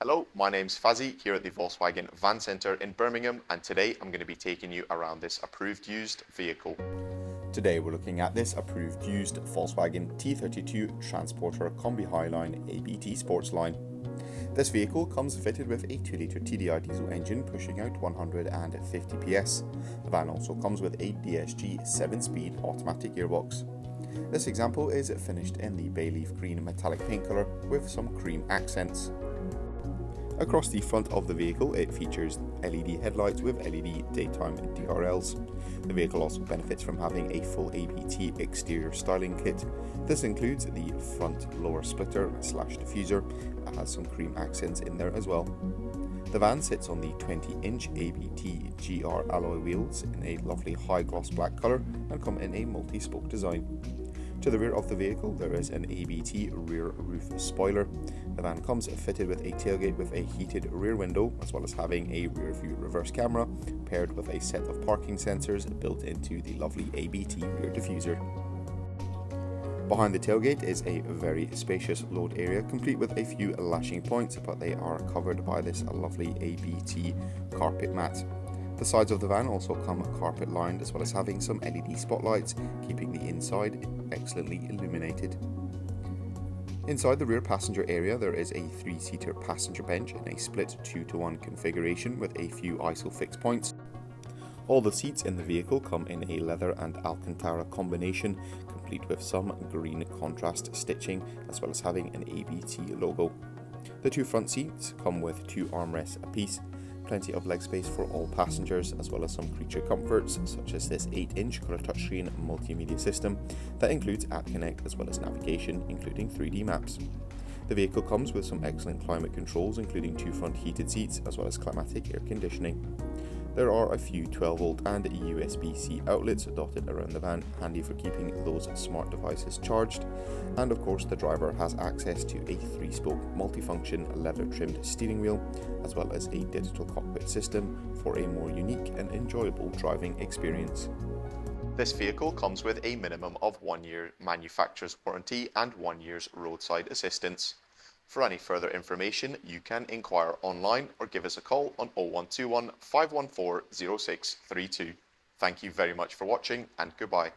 Hello, my name's Fazzy here at the Volkswagen Van Centre in Birmingham, and today I'm going to be taking you around this approved used vehicle. Today we're looking at this approved used Volkswagen T32 Transporter Kombi Highline ABT Sportsline. This vehicle comes fitted with a 2-litre TDI diesel engine pushing out 150 PS. The van also comes with a DSG 7-speed automatic gearbox. This example is finished in the bay leaf green metallic paint colour with some cream accents. Across the front of the vehicle, it features LED headlights with LED daytime DRLs. The vehicle also benefits from having a full ABT exterior styling kit. This includes the front lower splitter / diffuser that has some cream accents in there as well. The van sits on the 20-inch ABT GR alloy wheels in a lovely high gloss black colour and come in a multi-spoke design. To the rear of the vehicle there is an ABT rear roof spoiler. The van comes fitted with a tailgate with a heated rear window, as well as having a rear view reverse camera paired with a set of parking sensors built into the lovely ABT rear diffuser. Behind the tailgate is a very spacious load area complete with a few lashing points, but they are covered by this lovely ABT carpet mat. The sides of the van also come carpet lined, as well as having some LED spotlights, keeping the inside excellently illuminated. Inside the rear passenger area there is a 3-seater passenger bench in a split 2-to-1 configuration with a few ISOFIX points. All the seats in the vehicle come in a leather and Alcantara combination, complete with some green contrast stitching, as well as having an ABT logo. The two front seats come with 2 armrests apiece, plenty of leg space for all passengers, as well as some creature comforts such as this 8-inch colour touchscreen multimedia system that includes App Connect as well as navigation, including 3D maps. The vehicle comes with some excellent climate controls, including 2 front heated seats as well as climatic air conditioning. There are a few 12V and USB-C outlets dotted around the van, handy for keeping those smart devices charged, and of course the driver has access to a 3-spoke multifunction leather trimmed steering wheel, as well as a digital cockpit system for a more unique and enjoyable driving experience. This vehicle comes with a minimum of 1 year manufacturer's warranty and 1 year's roadside assistance. For any further information, you can inquire online or give us a call on 0121 514 0632. Thank you very much for watching, and goodbye.